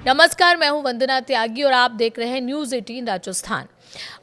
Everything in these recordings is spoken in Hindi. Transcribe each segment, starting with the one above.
नमस्कार, मैं हूं वंदना त्यागी और आप देख रहे हैं न्यूज़ 18 राजस्थान।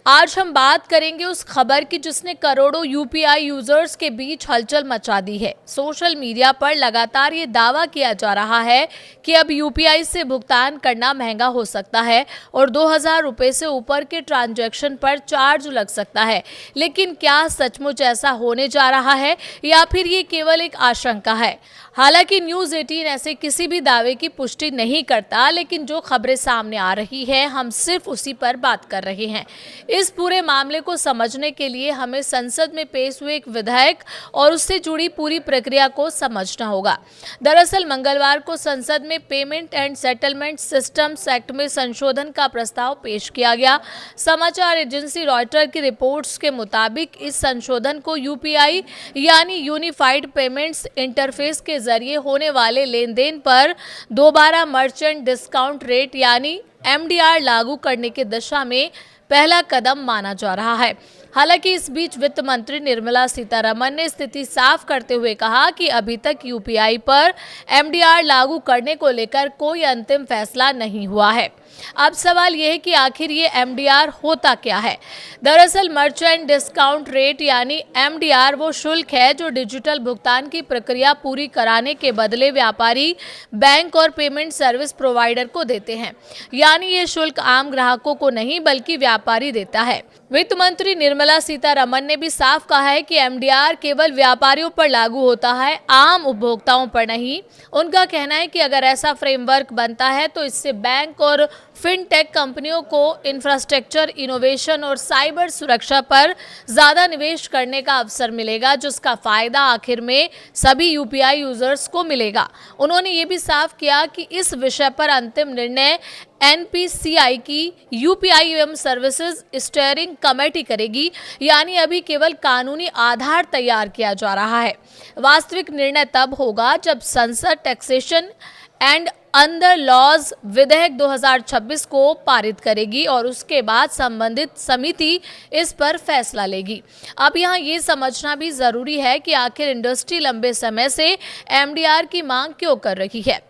आज हम बात करेंगे उस खबर की जिसने करोड़ों यूपीआई यूजर्स के बीच हलचल मचा दी है। सोशल मीडिया पर लगातार ये दावा किया जा रहा है कि अब यूपीआई से भुगतान करना महंगा हो सकता है और 2000 रुपए से ऊपर के ट्रांजैक्शन पर चार्ज लग सकता है। लेकिन क्या सचमुच ऐसा होने जा रहा है या फिर ये केवल एक आशंका है? हालांकि न्यूज़ 18 ऐसे किसी भी दावे की पुष्टि नहीं करता, लेकिन जो खबरें सामने आ रही है हम सिर्फ उसी पर बात कर रहे हैं। इस पूरे मामले को समझने के लिए हमें संसद में पेश हुए एक विधेयक और उससे जुड़ी पूरी प्रक्रिया को समझना होगा। दरअसल मंगलवार को संसद में payment and settlement systems act में संशोधन का प्रस्ताव पेश किया गया। समाचार एजेंसी रॉयटर की रिपोर्ट्स के मुताबिक इस संशोधन को यूपीआई यानी यूनिफाइड पेमेंट्स इंटरफेस के जरिए होने वाले लेन देन पर दोबारा मर्चेंट डिस्काउंट रेट यानी एमडीआर लागू करने की दिशा में पहला कदम माना जा रहा है। हालांकि इस बीच वित्त मंत्री निर्मला सीतारमण ने स्थिति साफ करते हुए कहा कि अभी तक यूपीआई पर एमडीआर लागू करने को लेकर कोई अंतिम फैसला नहीं हुआ है। अब सवाल यह है कि आखिर ये एमडीआर होता क्या है? दरअसल मर्चेंट डिस्काउंट रेट यानी एमडीआर वो शुल्क है जो डिजिटल भुगतान की प्रक्रिया पूरी कराने के बदले व्यापारी, बैंक और पेमेंट सर्विस प्रोवाइडर को देते हैं। यानी ये शुल्क आम ग्राहकों को नहीं बल्कि व्यापारी देता है। वित्त मंत्री निर्मला सीतारमण ने भी साफ कहा है कि एमडीआर केवल व्यापारियों पर लागू होता है, आम उपभोक्ताओं पर नहीं। उनका कहना है कि अगर ऐसा फ्रेमवर्क बनता है तो इससे बैंक और फिनटेक कंपनियों को इंफ्रास्ट्रक्चर, इनोवेशन और साइबर सुरक्षा पर ज्यादा निवेश करने का अवसर मिलेगा, जिसका फायदा आखिर में सभी यूपीआई यूजर्स को मिलेगा। उन्होंने ये भी साफ किया कि इस विषय पर अंतिम निर्णय एनपीसीआई की यूपीआई सर्विसेज स्टीयरिंग कमेटी करेगी। यानी अभी केवल कानूनी आधार तैयार किया जा रहा है। वास्तविक निर्णय तब होगा जब संसद टैक्सेशन एंड अंडर लॉज विधेयक 2026 को पारित करेगी और उसके बाद संबंधित समिति इस पर फैसला लेगी। अब यहाँ ये समझना भी जरूरी है कि आखिर इंडस्ट्री लंबे समय से एमडीआर की मांग क्यों कर रही है।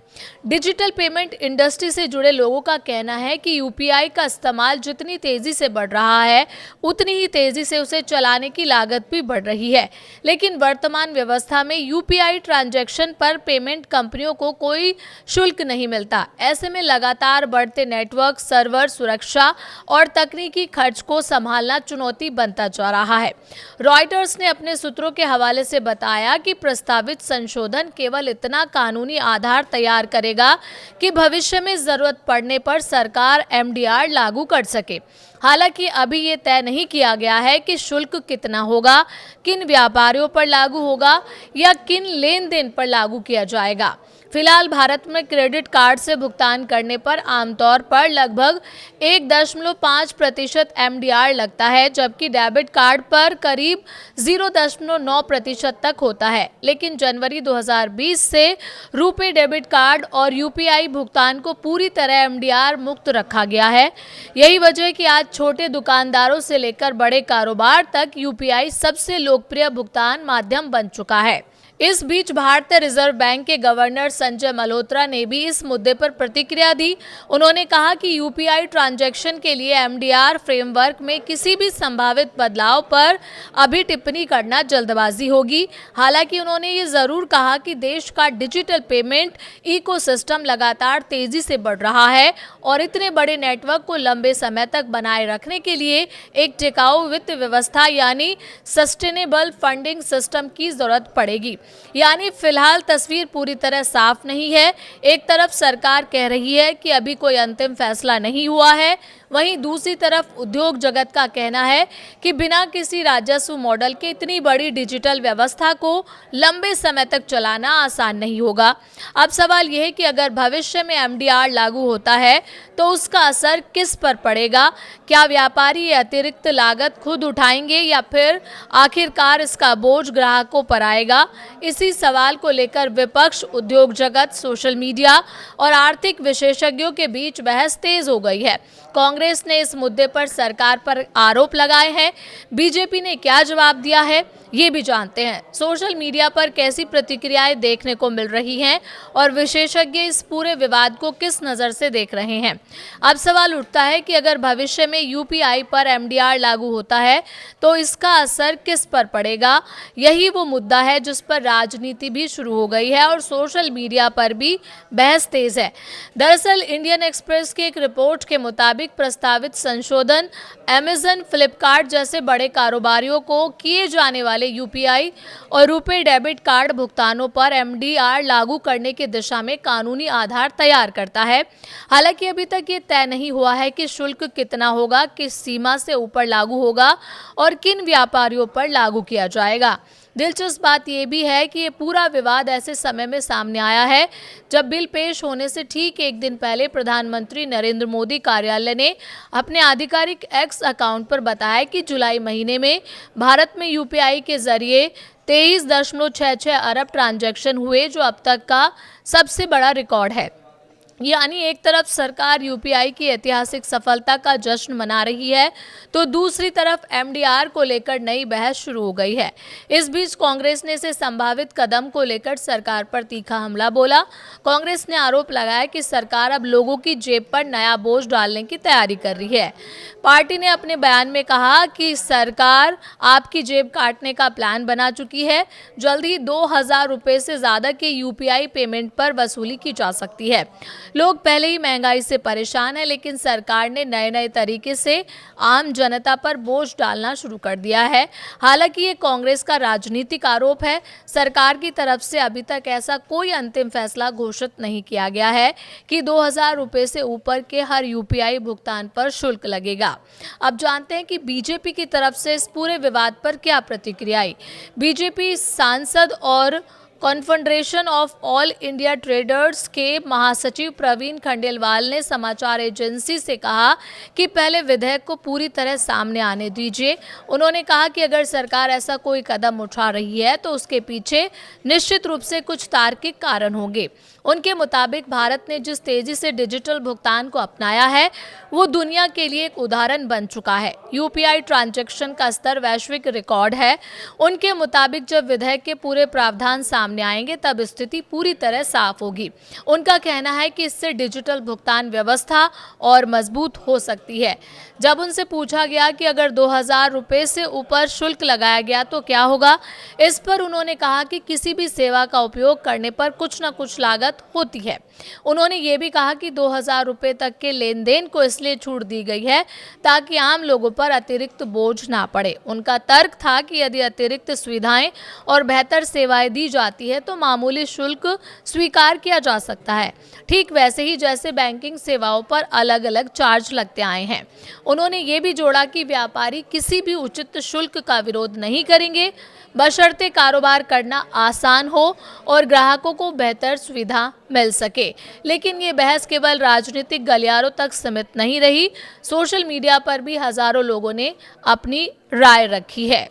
डिजिटल पेमेंट इंडस्ट्री से जुड़े लोगों का कहना है कि यूपीआई का इस्तेमाल जितनी तेजी से बढ़ रहा है उतनी ही तेजी से उसे चलाने की लागत भी बढ़ रही है। लेकिन वर्तमान व्यवस्था में यूपीआई ट्रांजैक्शन पर पेमेंट कंपनियों को कोई शुल्क नहीं मिलता। ऐसे में लगातार बढ़ते नेटवर्क, सर्वर सुरक्षा और तकनीकी खर्च को संभालना चुनौती बनता जा रहा है। रॉयटर्स ने अपने सूत्रों के हवाले से बताया कि प्रस्तावित संशोधन केवल इतना कानूनी आधार तैयार करेगा कि भविष्य में जरूरत पड़ने पर सरकार एमडीआर लागू कर सके। हालांकि अभी ये तय नहीं किया गया है कि शुल्क कितना होगा, किन व्यापारियों पर लागू होगा या किन लेन देन पर लागू किया जाएगा। फिलहाल भारत में क्रेडिट कार्ड से भुगतान करने पर आमतौर पर लगभग 1.5% एमडीआर लगता है, जबकि डेबिट कार्ड पर करीब 0.9% तक होता है। लेकिन जनवरी 2020 से रुपे डेबिट कार्ड और यूपीआई भुगतान को पूरी तरह एमडीआर मुक्त रखा गया है। यही वजह है कि आज छोटे दुकानदारों से लेकर बड़े कारोबार तक यूपीआई सबसे लोकप्रिय भुगतान माध्यम बन चुका है। इस बीच भारतीय रिजर्व बैंक के गवर्नर संजय मल्होत्रा ने भी इस मुद्दे पर प्रतिक्रिया दी। उन्होंने कहा कि यूपीआई ट्रांजैक्शन के लिए एमडीआर फ्रेमवर्क में किसी भी संभावित बदलाव पर अभी टिप्पणी करना जल्दबाजी होगी। हालांकि उन्होंने ये जरूर कहा कि देश का डिजिटल पेमेंट इकोसिस्टम लगातार तेजी से बढ़ रहा है और इतने बड़े नेटवर्क को लंबे समय तक बनाए रखने के लिए एक टिकाऊ वित्त व्यवस्था यानी सस्टेनेबल फंडिंग सिस्टम की जरूरत पड़ेगी। यानी फिलहाल तस्वीर पूरी तरह साफ नहीं है। एक तरफ सरकार कह रही है कि अभी कोई अंतिम फैसला नहीं हुआ है, वहीं दूसरी तरफ उद्योग जगत का कहना है कि बिना किसी राजस्व मॉडल के इतनी बड़ी डिजिटल व्यवस्था को लंबे समय तक चलाना आसान नहीं होगा। अब सवाल यह है कि अगर भविष्य में एमडीआर लागू होता है तो उसका असर किस पर पड़ेगा? क्या व्यापारी ये अतिरिक्त लागत खुद उठाएंगे या फिर आखिरकार इसका बोझ ग्राहकों पर आएगा? इसी सवाल को लेकर विपक्ष, उद्योग जगत, सोशल मीडिया और आर्थिक विशेषज्ञों के बीच बहस तेज हो गई है। कांग्रेस कांग्रेस ने इस मुद्दे पर सरकार पर आरोप लगाए हैं। बीजेपी ने क्या जवाब दिया है, ये भी जानते हैं। सोशल मीडिया पर कैसी प्रतिक्रियाएं देखने को मिल रही हैं और विशेषज्ञ इस पूरे विवाद को किस नज़र से देख रहे हैं। अब सवाल उठता है कि अगर भविष्य में यूपीआई पर एमडीआर लागू होता है तो इसका असर किस पर पड़ेगा। यही वो मुद्दा है जिस पर राजनीति भी शुरू हो गई है और सोशल मीडिया पर भी बहस तेज है। दरअसल इंडियन एक्सप्रेस की एक रिपोर्ट के मुताबिक प्रस्तावित संशोधन अमेजन, फ्लिपकार्ट जैसे बड़े कारोबारियों को किए जाने वाले यूपीआई और रुपे डेबिट कार्ड भुगतानों पर एमडीआर लागू करने की दिशा में कानूनी आधार तैयार करता है। हालांकि अभी तक ये तय नहीं हुआ है कि शुल्क कितना होगा, किस सीमा से ऊपर लागू होगा और किन व्यापारियों पर लागू किया जाएगा। दिलचस्प बात यह भी है कि ये पूरा विवाद ऐसे समय में सामने आया है जब बिल पेश होने से ठीक एक दिन पहले प्रधानमंत्री नरेंद्र मोदी कार्यालय ने अपने आधिकारिक एक्स अकाउंट पर बताया कि जुलाई महीने में भारत में यूपीआई के जरिए 23.66 अरब ट्रांजैक्शन हुए, जो अब तक का सबसे बड़ा रिकॉर्ड है। यानी एक तरफ सरकार यूपीआई की ऐतिहासिक सफलता का जश्न मना रही है तो दूसरी तरफ एमडीआर को लेकर नई बहस शुरू हो गई है। इस बीच कांग्रेस ने इसे संभावित कदम को लेकर सरकार पर तीखा हमला बोला। कांग्रेस ने आरोप लगाया कि सरकार अब लोगों की जेब पर नया बोझ डालने की तैयारी कर रही है। पार्टी ने अपने बयान में कहा कि सरकार आपकी जेब काटने का प्लान बना चुकी है। जल्द ही 2000 रुपये से ज़्यादा के यूपीआई पेमेंट पर वसूली की जा सकती है। लोग पहले ही महंगाई से परेशान हैं, लेकिन सरकार ने नए नए तरीके से आम जनता पर बोझ डालना शुरू कर दिया है। हालांकि ये कांग्रेस का राजनीतिक आरोप है। सरकार की तरफ से अभी तक ऐसा कोई अंतिम फैसला घोषित नहीं किया गया है कि 2000 रुपये से ऊपर के हर यूपीआई भुगतान पर शुल्क लगेगा। अब जानते हैं कि बीजेपी की तरफ से इस पूरे विवाद पर क्या प्रतिक्रिया आई। बीजेपी सांसद और confederation of all India traders के महासचिव प्रवीण खंडेलवाल ने समाचार एजेंसी से कहा कि पहले विधेयक को पूरी तरह सामने आने दीजिए। उन्होंने कहा कि अगर सरकार ऐसा कोई कदम उठा रही है तो उसके पीछे निश्चित रूप से कुछ तार्किक कारण होंगे। उनके मुताबिक भारत ने जिस तेजी से डिजिटल भुगतान को अपनाया है वो दुनिया के लिए एक उदाहरण बन चुका है। यूपीआई ट्रांजैक्शन का स्तर वैश्विक रिकॉर्ड है। उनके मुताबिक जब विधेयक के पूरे प्रावधान सामने आएंगे तब स्थिति पूरी तरह साफ होगी। उनका कहना है कि इससे डिजिटल भुगतान व्यवस्था और मजबूत हो सकती है। जब उनसे पूछा गया कि अगर 2000 रुपये से ऊपर शुल्क लगाया गया तो क्या होगा, इस पर उन्होंने कहा कि किसी भी सेवा का उपयोग करने पर कुछ न कुछ लागत होती है। उन्होंने ये भी कहा कि 2000 रुपये तक के लेन देन को इसलिए छूट दी गई है ताकि आम लोगों पर अतिरिक्त बोझ ना पड़े। उनका तर्क था कि यदि अतिरिक्त सुविधाएं और बेहतर सेवाएं दी जाती है तो मामूली शुल्क स्वीकार किया जा सकता है, ठीक वैसे ही जैसे बैंकिंग सेवाओं पर अलग अलग चार्ज लगते आए हैं। उन्होंने ये भी जोड़ा कि व्यापारी किसी भी उचित शुल्क का विरोध नहीं करेंगे, बशर्ते कारोबार करना आसान हो और ग्राहकों को बेहतर सुविधा मिल सके। लेकिन ये बहस केवल राजनीतिक गलियारों तक सीमित नहीं रही। सोशल मीडिया पर भी हजारों लोगों ने अपनी राय रखी है।